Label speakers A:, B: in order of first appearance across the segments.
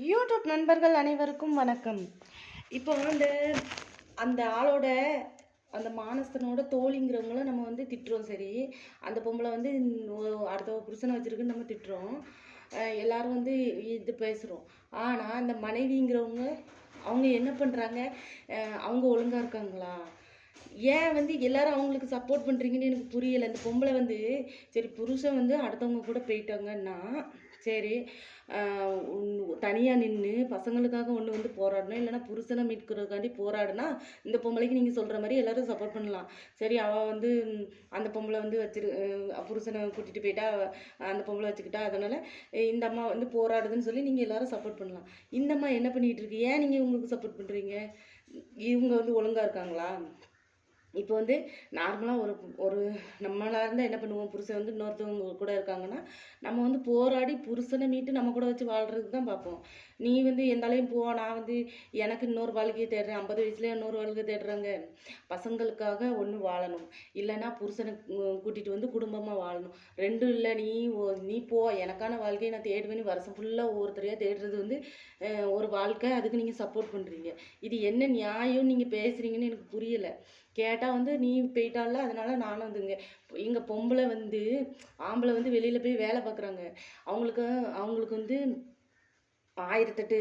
A: YouTube நண்பர்கள் அனைவருக்கும் வணக்கம். இப்போ அந்த ஆளோட அந்த மானஸ்தனோட தோழிங்கிறவங்கள நம்ம வந்து திட்டுறோம். சரி, அந்த பொம்பளை வந்து அடுத்த புருஷனை வச்சிருக்குன்னு நம்ம திட்டுறோம். எல்லாரும் வந்து இது பேசுகிறோம். ஆனால் அந்த மனைவிங்கிறவங்க அவங்க என்ன பண்ணுறாங்க? அவங்க ஒழுங்காக இருக்காங்களா? ஏன் வந்து எல்லாரும் அவங்களுக்கு சப்போர்ட் பண்ணுறீங்கன்னு எனக்கு புரியலை. அந்த பொம்பளை வந்து சரி புருஷன் வந்து அடுத்தவங்க கூட போயிட்டாங்கன்னா சரி, தனியாக நின்று பசங்களுக்காக ஒன்று வந்து போராடணும், இல்லைன்னா புருஷனை மீட்கிறதுக்காண்டி போராடுனா இந்த பொம்பளைக்கு நீங்கள் சொல்கிற மாதிரி எல்லோரும் சப்போர்ட் பண்ணலாம். சரி, அவள் வந்து அந்த பொம்பளை வந்து புருஷனை கூட்டிகிட்டு போயிட்டா, அந்த பொம்பளை வச்சுக்கிட்டா, அதனால் இந்த அம்மா வந்து போராடுதுன்னு சொல்லி நீங்கள் எல்லோரும் சப்போர்ட் பண்ணலாம். இந்த அம்மா என்ன பண்ணிகிட்டு இருக்கு? ஏன் நீங்கள் இவங்களுக்கு சப்போர்ட் பண்ணுறீங்க? இவங்க வந்து ஒழுங்காக இருக்காங்களா? இப்போ வந்து நார்மலாக ஒரு நம்மளாக இருந்தால் என்ன பண்ணுவோம்? புருஷன் வந்து இன்னொருத்தவங்க கூட இருக்காங்கன்னா நம்ம வந்து போராடி புருஷனை மீட்டு நம்ம கூட வச்சு வாழ்கிறதுக்கு தான் பார்ப்போம். நீ வந்து எந்தாலையும் போ, நான் வந்து எனக்கு இன்னொரு வாழ்க்கையை தேடுறேன், 50 வயசுலேயே இன்னொரு வாழ்க்கை தேடுறாங்க. பசங்களுக்காக ஒன்று வாழணும், இல்லைன்னா புருஷனை கூட்டிகிட்டு வந்து குடும்பமாக வாழணும். ரெண்டும் இல்லை. நீ போ, எனக்கான வாழ்க்கையை நான் தேடுவேன்னு வருஷம் ஃபுல்லாக ஒவ்வொருத்தரையாக தேடுறது வந்து ஒரு வாழ்க்கை. அதுக்கு நீங்கள் சப்போர்ட் பண்ணுறீங்க. இது என்ன நியாயம் நீங்கள் பேசுகிறீங்கன்னு எனக்கு புரியலை. கேட்டால் வந்து நீ போயிட்டால அதனால நானும் வந்துங்க. இங்கே பொம்பளை வந்து ஆம்பளை வந்து வெளியில் போய் வேலை பார்க்குறாங்க. அவங்களுக்கு வந்து 1008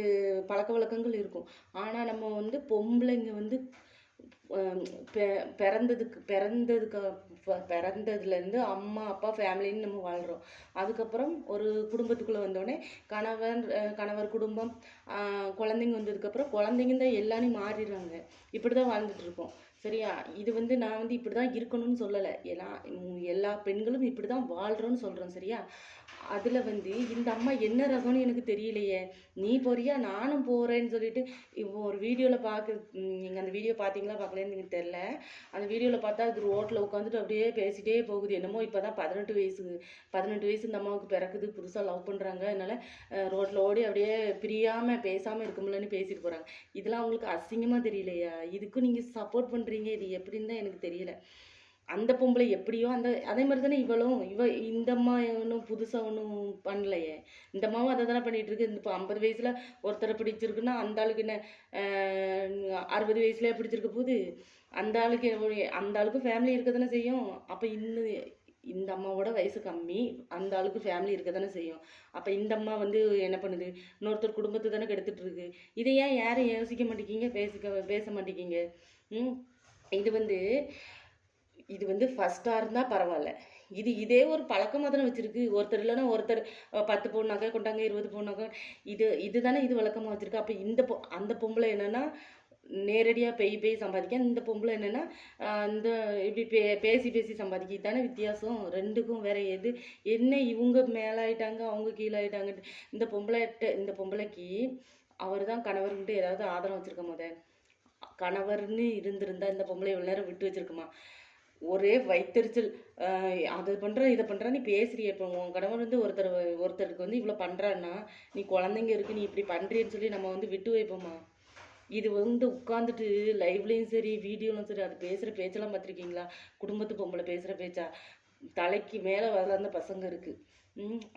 A: பழக்க வழக்கங்கள் இருக்கும். ஆனால் நம்ம வந்து பொம்பளைங்க வந்து பிறந்ததுலேருந்து அம்மா அப்பா ஃபேமிலின்னு நம்ம வாழ்கிறோம். அதுக்கப்புறம் ஒரு குடும்பத்துக்குள்ளே வந்தோடனே கணவர் குடும்பம் குழந்தைங்க வந்ததுக்கப்புறம் குழந்தைங்க தான் எல்லாரும் மாறிடுறாங்க. இப்படி தான் வாழ்ந்துட்டுருக்கோம். சரியா? இது வந்து நான் வந்து இப்படி தான் இருக்கணும்னு சொல்லலை. எல்லா பெண்களும் இப்படி தான் வாழ்கிறோன்னு சொல்கிறோம். சரியா? அதில் வந்து இந்த அம்மா என்ன ரகம்னு எனக்கு தெரியலையே. நீ போறியா, நானும் போகிறேன்னு சொல்லிட்டு இப்போ ஒரு வீடியோவில் நீங்கள் அந்த வீடியோ பார்த்தீங்களா பார்க்கலன்னு எனக்கு தெரில. அந்த வீடியோவில் பார்த்தா அது ரோட்டில் உட்காந்துட்டு அப்படியே பேசிகிட்டே போகுது. என்னமோ இப்போ தான் 18 வயசு இந்த அம்மாவுக்கு பிறக்குது, புதுசாக லவ் பண்ணுறாங்க, அதனால் ரோட்டில் ஓடி அப்படியே பிரியாமல் பேசாமல் இருக்கும்லன்னு பேசிட்டு போகிறாங்க. இதெல்லாம் அவங்களுக்கு அசிங்கமாக தெரியலையா? இதுக்கும் நீங்கள் சப்போர்ட் பண்ணுறீங்க. இது எப்படின்னு தான் எனக்கு தெரியல. அந்த பொம்பளை எப்படியோ அதே மாதிரி தானே இந்த அம்மா ஒன்றும் புதுசாக ஒன்றும் பண்ணலையே. இந்த அம்மாவும் அதை தானே பண்ணிகிட்டு இருக்கு. இப்போ 50 வயசில் ஒருத்தரை பிடிச்சிருக்குன்னா அந்த ஆளுக்கு என்ன 60 வயசுலேயே பிடிச்சிருக்க போகுது? அந்த ஆளுக்கு ஃபேமிலி இருக்க தானே செய்யும். அப்போ இந்த அம்மாவோட வயசு கம்மி, அந்த ஆளுக்கு ஃபேமிலி இருக்க தானே செய்யும். அப்போ இந்த அம்மா வந்து என்ன பண்ணுது? இன்னொருத்தர் குடும்பத்தை தானே கெடுத்துட்டு இருக்கு. இதை ஏன் யாரும் யோசிக்க மாட்டேங்கிங்க, பேச மாட்டேங்கிங்க? இது வந்து ஃபஸ்ட்டாக இருந்தால் பரவாயில்ல. இதே ஒரு பழக்கமாக தானே வச்சுருக்கு. ஒருத்தர் இல்லைன்னா ஒருத்தர் 10 பவுன் நகை கொண்டாங்க, 20 பவுன் நகை, இது தானே இது வழக்கமாக வச்சுருக்கு. அப்போ அந்த பொம்பளை என்னென்னா நேரடியாக பேய் சம்பாதிக்க, இந்த பொம்பளை என்னென்னா இப்படி பேசி சம்பாதிக்க தானே வித்தியாசம். ரெண்டுக்கும் வேற என்ன இவங்க மேலாயிட்டாங்க, அவங்க கீழாயிட்டாங்க. இந்த பொம்பளைக்கு அவர் தான் கணவர்கிட்ட ஏதாவது ஆதரவு வச்சுருக்க கணவர்னு இருந்திருந்தா இந்த பொம்பளை இவ்வளோ நேரம் விட்டு வச்சிருக்குமா? ஒரே வயிற்றுச்சல். அதை பண்ணுறேன் இதை பண்ணுறேன் நீ பேசுறிய. இப்போ உன் கணவன் வந்து ஒருத்தருக்கு வந்து இவ்வளோ பண்ணுறான்னா நீ குழந்தைங்க இருக்கு நீ இப்படி பண்ணுறேன்னு சொல்லி நம்ம வந்து விட்டு வைப்போமா? இது வந்து உட்காந்துட்டு லைவ்லேயும் சரி வீடியோலும் சரி அது பேசுகிற பேச்செல்லாம் பார்த்துருக்கீங்களா? குடும்பத்து பொம்பளை பேசுகிற பேச்சா? தலைக்கு மேலே வளர்ந்த பசங்க இருக்குது.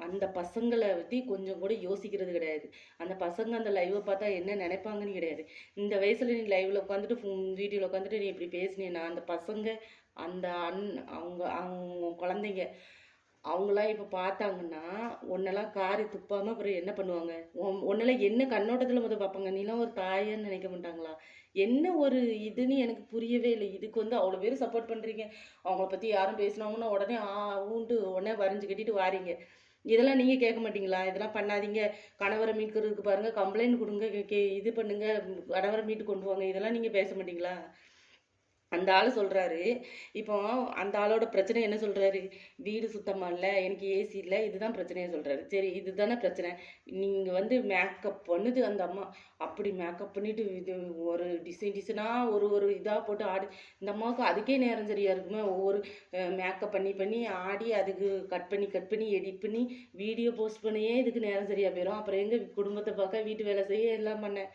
A: அந்த பசங்களை பற்றி கொஞ்சம் கூட யோசிக்கிறது கிடையாது. அந்த பசங்க அந்த லைவை பார்த்தா என்ன நினைப்பாங்கன்னு கிடையாது. இந்த வயசில் நீ லைவில் உட்காந்துட்டு வீடியோவில் உட்காந்துட்டு நீ இப்படி பேசினீன்னா அந்த பசங்க அந்த அவங்க குழந்தைங்க அவங்களாம் இப்போ பார்த்தாங்கன்னா உன்னெல்லாம் காரி துப்பாமல் அப்புறம் என்ன பண்ணுவாங்க? உன்னெல்லாம் என்ன கண்ணோட்டத்தில் பார்ப்பாங்க? நீலாம் ஒரு தாயன்னு நினைக்க மாட்டாங்களா? என்ன ஒரு இதுன்னு எனக்கு புரியவே இல்லை. இதுக்கு வந்து அவ்வளோ பேர் சப்போர்ட் பண்ணுறீங்க. அவங்கள பற்றி யாரும் பேசினாங்கன்னா உடனே ஊண்டு உடனே வரைஞ்சி கட்டிட்டு வாரீங்க. இதெல்லாம் நீங்கள் கேட்க மாட்டீங்களா? இதெல்லாம் பண்ணாதீங்க, கணவரை மீட்கிறதுக்கு பாருங்கள், கம்ப்ளைண்ட் கொடுங்க, இது பண்ணுங்க, கணவரை மீட்டு கொண்டு வாங்க, இதெல்லாம் நீங்கள் பேச மாட்டீங்களா? அந்த ஆள் சொல்கிறாரு. இப்போ அந்த ஆளோட பிரச்சனை என்ன சொல்கிறாரு? வீடு சுத்தமாக இல்லை, எனக்கு ஏசி இல்லை, இதுதான் பிரச்சனையை சொல்கிறாரு. சரி, இதுதானே பிரச்சனை. நீங்கள் வந்து மேக்கப் பண்ணுது அந்த அம்மா. அப்படி மேக்கப் பண்ணிவிட்டு இது ஒரு டிசைனாக ஒரு இதாக போட்டு ஆடி. இந்த அம்மாவுக்கு அதுக்கே நேரம் சரியாக இருக்குமே. ஒவ்வொரு மேக்கப் பண்ணி ஆடி அதுக்கு கட் பண்ணி எடிட் பண்ணி வீடியோ போஸ்ட் பண்ணியே இதுக்கு நேரம் சரியாக போயிடும். அப்புறம் எங்கே குடும்பத்தை பார்க்க, வீட்டு வேலை செய்ய, எல்லாம் பண்ண.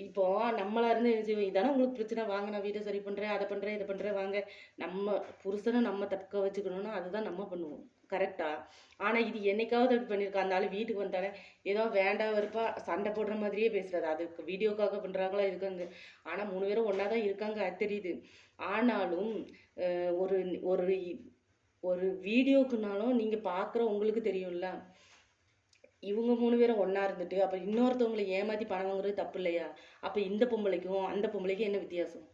A: இப்போ நம்மளா இருந்து என்ன செய்வோம்? இதானே உங்களுக்கு பிரச்சனை, வாங்க நான் வீட்டை சரி பண்ணுறேன், அதை பண்ணுறேன், இதை பண்ணுறேன், வாங்க. நம்ம புருஷனை நம்ம தக்க வச்சுக்கணும்னா அதுதான் நம்ம பண்ணுவோம். கரெக்டா? ஆனா இது என்னைக்காவது அப்படி பண்ணியிருக்கா? அந்த ஆளு வீட்டுக்கு வந்தாலே ஏதோ வேண்டாம் வெறுப்பா சண்டை போடுற மாதிரியே பேசுறது. அதுக்கு வீடியோக்காக பண்றாங்களா இதுக்கு வந்து ஆனா 3 பேரும் ஒண்ணா தான் இருக்காங்க அது தெரியுது. ஆனாலும் ஒரு ஒரு ஒரு வீடியோக்குனாலும் நீங்க பார்க்குற உங்களுக்கு தெரியும்ல. இவங்க 3 பேரும் ஒண்ணா இருந்துட்டு, அப்ப இன்னொருத்தவங்கள ஏமாத்தி பணம் வாங்குறது தப்பு இல்லையா? அப்ப இந்த பொம்பளைக்கும், அந்த பொம்பளைக்கும் என்ன வித்தியாசம்?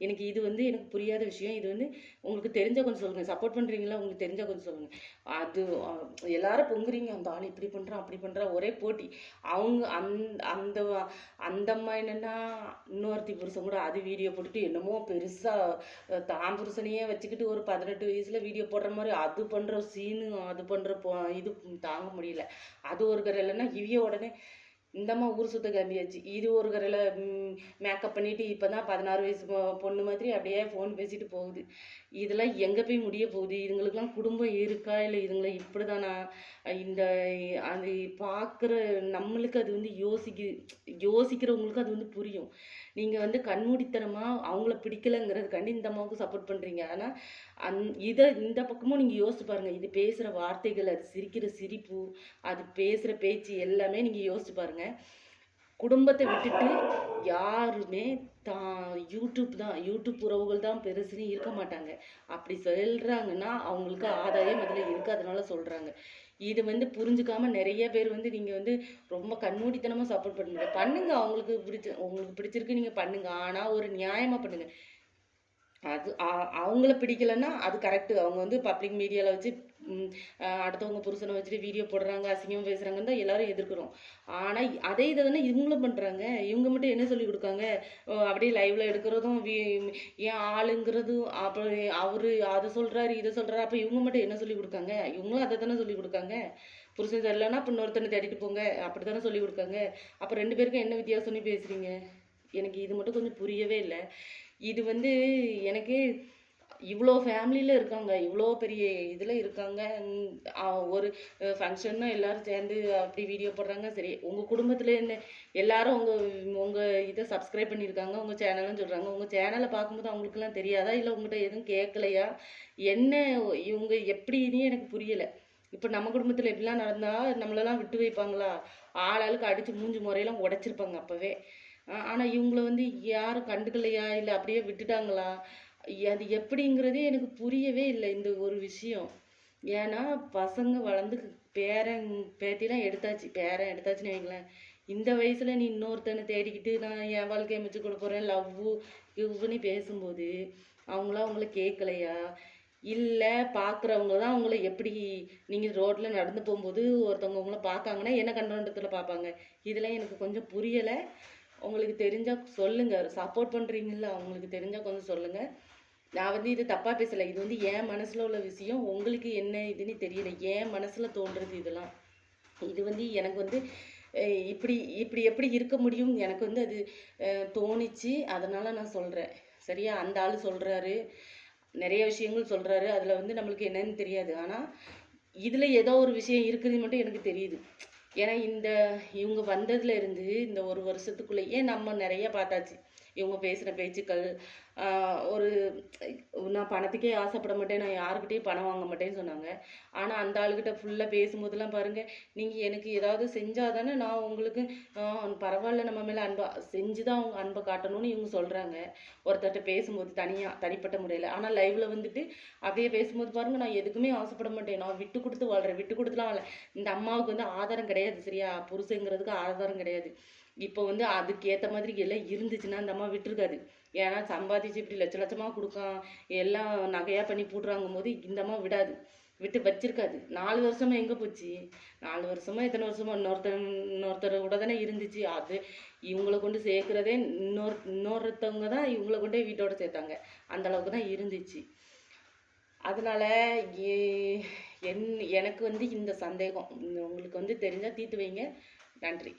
A: எனக்கு இது வந்து எனக்கு புரியாத விஷயம். இது வந்து உங்களுக்கு தெரிஞ்சா கொஞ்சம் சொல்லுங்க. சப்போர்ட் பண்றீங்களா? உங்களுக்கு தெரிஞ்சா கொஞ்சம் சொல்லுங்க. அது எல்லாரும் பொங்குறீங்க. அந்த ஆள் இப்படி பண்றான், அப்படி பண்றான் ஒரே போட்டி. அவங்க அந்த அந்த அம்மா என்னன்னா, இன்னொருத்தி புருஷன் கூட அது வீடியோ போட்டுட்டு என்னமோ பெருசா தான் புருஷனையே வச்சுக்கிட்டு ஒரு 18 வயசுல வீடியோ போடுற மாரி அது பண்ற சீனு, அது பண்ற இது தாங்க முடியல. அது ஒரு கரையிலன்னா இவிய உடனே இந்தம்மா ஊர் சுத்த கிளம்பியாச்சு. இது ஒரு கரையில மேக்கப் பண்ணிட்டு இப்பதான் 16 வயசு பொண்ணு மாதிரி அப்படியே ஃபோன் பேசிட்டு போகுது. இதெல்லாம் எங்க போய் முடிய போகுது? இதுங்களுக்கெல்லாம் குடும்பம் இருக்கா? இல்ல இதுங்கள இப்படிதானா? இந்த அது பார்க்குற நம்மளுக்கு அது வந்து யோசிக்கிறவங்களுக்கு அது வந்து புரியும். நீங்க வந்து கண்மூடித்தனமா அவங்கள பிடிக்கலங்கிறதுக்காண்டி இந்த அம்மாவுக்கு சப்போர்ட் பண்றீங்க. ஆனா இந்த பக்கமும் நீங்க யோசிச்சு பாருங்க. இது பேசுற வார்த்தைகள், அது சிரிக்கிற சிரிப்பு, அது பேசுற பேச்சு எல்லாமே நீங்க யோசிச்சு பாருங்க. குடும்பத்தை விட்டுட்டு யாருமே யூடியூப் உறவுகள் தான் பெருசுன்னு இருக்க மாட்டாங்க. அப்படி சொல்றாங்கன்னா அவங்களுக்கு ஆதாயம் அதுல இருக்கு, அதனால சொல்றாங்க. இது வந்து புரிஞ்சுக்காம நிறைய பேர் வந்து நீங்க வந்து ரொம்ப கண்மூடித்தனமா சப்போர்ட் பண்ணுங்க. பண்ணுங்க, உங்களுக்கு பிடிச்சிருக்கு நீங்க பண்ணுங்க. ஆனா ஒரு நியாயமா பண்ணுங்க. அது அவங்கள பிடிக்கலன்னா அது கரெக்ட். அவங்க வந்து பப்ளிக் மீடியால வச்சு அடுத்தவங்க புருஷனை வச்சுட்டு வீடியோ போடுறாங்க, அசிங்கமா பேசுறாங்கன்னு தான் எல்லாரும் எதிர்க்கிறோம். ஆனா அதே இதை தானே இவங்களும் பண்றாங்க. இவங்க மட்டும் என்ன சொல்லி கொடுக்காங்க? அப்படியே லைவ்ல எடுக்கிறதும் ஏன் ஆளுங்கிறதும், அப்புறம் அவரு அதை சொல்றாரு இதை சொல்றாரு, அப்ப இவங்க மட்டும் என்ன சொல்லி கொடுக்காங்க? இவங்களும் அதை தானே சொல்லி கொடுக்காங்க. புருஷன் சரியில்லைன்னா அப்ப இன்னொருத்தனை தேடிட்டு போங்க அப்படித்தானே சொல்லி கொடுக்காங்க. அப்ப 2 பேருக்கும் என்ன வித்தியாசம்னு பேசுறீங்க? எனக்கு இது மட்டும் கொஞ்சம் புரியவே இல்லை. இது வந்து எனக்கு இவ்வளோ ஃபேமிலியில் இருக்காங்க, இவ்வளோ பெரிய இதில் இருக்காங்க. ஒரு ஃபங்க்ஷன்னா எல்லாரும் சேர்ந்து அப்படி வீடியோ போடுறாங்க. சரி, உங்கள் குடும்பத்தில் என்ன எல்லாரும் உங்கள் இதை சப்ஸ்கிரைப் பண்ணியிருக்காங்க, உங்கள் சேனல்னு சொல்கிறாங்க. உங்கள் சேனலை பார்க்கும்போது அவங்களுக்குலாம் தெரியாதா? இல்லை உங்கள்கிட்ட எதுவும் கேட்கலையா? என்ன இவங்க எப்படின்னு எனக்கு புரியலை. இப்போ நம்ம குடும்பத்தில் எப்படிலாம் நடந்தால் நம்மளெல்லாம் விட்டு வைப்பாங்களா? ஆளாளுக்கு அடித்து மூஞ்சி முறையெல்லாம் உடைச்சிருப்பாங்க அப்போவே. ஆனால் இவங்கள வந்து யாரும் கண்டுக்கலையா? இல்லை அப்படியே விட்டுட்டாங்களா? அது எப்படிங்கிறதே எனக்கு புரியவே இல்லை இந்த ஒரு விஷயம். ஏன்னா பசங்க வளர்ந்து பேரன் பேத்திலாம் எடுத்தாச்சு, பேரன் எடுத்தாச்சுன்னு வைங்களேன். இந்த வயசுல நீ இன்னொருத்தனை தேடிக்கிட்டு நான் என் வாழ்க்கையை அமைச்சு கொடுக்க போறேன் லவ்வு இவ்வுன்னு பேசும்போது அவங்களாம் அவங்கள கேட்கலையா? இல்லை பார்க்குறவங்க தான் அவங்கள எப்படி நீங்கள் ரோட்டில் நடந்து போகும்போது ஒருத்தவங்க உங்களை பார்த்தாங்கன்னா என்ன கண்ணோட்டத்தில் பார்ப்பாங்க? இதெல்லாம் எனக்கு கொஞ்சம் புரியலை. உங்களுக்கு தெரிஞ்சால் சொல்லுங்கள். சப்போர்ட் பண்ணுறீங்களா? அவங்களுக்கு தெரிஞ்சால் கொஞ்சம் சொல்லுங்கள். நான் வந்து இது தப்பாக பேசலை. இது வந்து என் மனசில் உள்ள விஷயம். உங்களுக்கு என்ன இதுன்னு தெரியல. என் மனசில் தோன்றுறது இதெல்லாம். இது வந்து எனக்கு வந்து இப்படி இப்படி எப்படி இருக்க முடியும் எனக்கு வந்து அது தோணிச்சு. அதனால் நான் சொல்கிறேன். சரியா? அந்த ஆள் சொல்கிறாரு, நிறைய விஷயங்கள் சொல்கிறாரு. அதில் வந்து நம்மளுக்கு என்னன்னு தெரியாது. ஆனால் இதில் ஏதோ ஒரு விஷயம் இருக்குதுன்னு மட்டும் எனக்கு தெரியுது. ஏன்னா இவங்க வந்ததுல இருந்து இந்த ஒரு வருஷத்துக்குள்ளேயே நம்ம நிறைய பார்த்தாச்சு. இவங்க பேசுகிற பேச்சுக்கள், ஒரு நான் பணத்துக்கே ஆசைப்பட மாட்டேன், நான் யாருக்கிட்டையும் பணம் வாங்க மாட்டேன்னு சொன்னாங்க. ஆனால் அந்த ஆளுகிட்ட ஃபுல்லாக பேசும்போதெல்லாம் பாருங்கள், நீங்கள் எனக்கு ஏதாவது செஞ்சால் தானே நான் உங்களுக்கு பரவாயில்ல நம்ம மேலே அன்பா செஞ்சு தான் அவங்க அன்பை காட்டணும்னு இவங்க சொல்கிறாங்க. ஒருத்தர்கிட்ட பேசும்போது தனிப்பட்ட முறையில். ஆனால் லைவில் வந்துட்டு அப்படியே பேசும்போது பாருங்கள், நான் எதுக்குமே ஆசைப்பட மாட்டேன், நான் விட்டு கொடுத்து வாழ்கிறேன், விட்டு கொடுத்துலாம் வாழ. இந்த அம்மாவுக்கு வந்து ஆதாரம் கிடையாது. சரியா? புருஷங்கிறதுக்கு ஆதாரம் கிடையாது. இப்போ வந்து அதுக்கு ஏற்ற மாதிரி எல்லாம் இருந்துச்சுன்னா அந்த அம்மா விட்டுருக்காது. ஏன்னா சம்பாதிச்சு இப்படி லட்ச லட்சமாக கொடுக்கான், எல்லாம் நகையாக பண்ணி போட்டுறாங்கும் போது இந்த அம்மா விடாது, விட்டு வச்சிருக்காது. 4 வருஷமா எங்கே போச்சு? 4 வருஷமா இத்தனை வருஷமா இன்னொருத்தர் கூட தானே இருந்துச்சு. அது இவங்களை கொண்டு சேர்க்குறதே இன்னொருத்தவங்க தான் இவங்களை கொண்டே வீட்டோட சேர்த்தாங்க. அந்த அளவுக்கு தான் இருந்துச்சு. அதனால எனக்கு வந்து இந்த சந்தேகம் உங்களுக்கு வந்து தெரிஞ்சால் தீர்த்து வைங்க. நன்றி.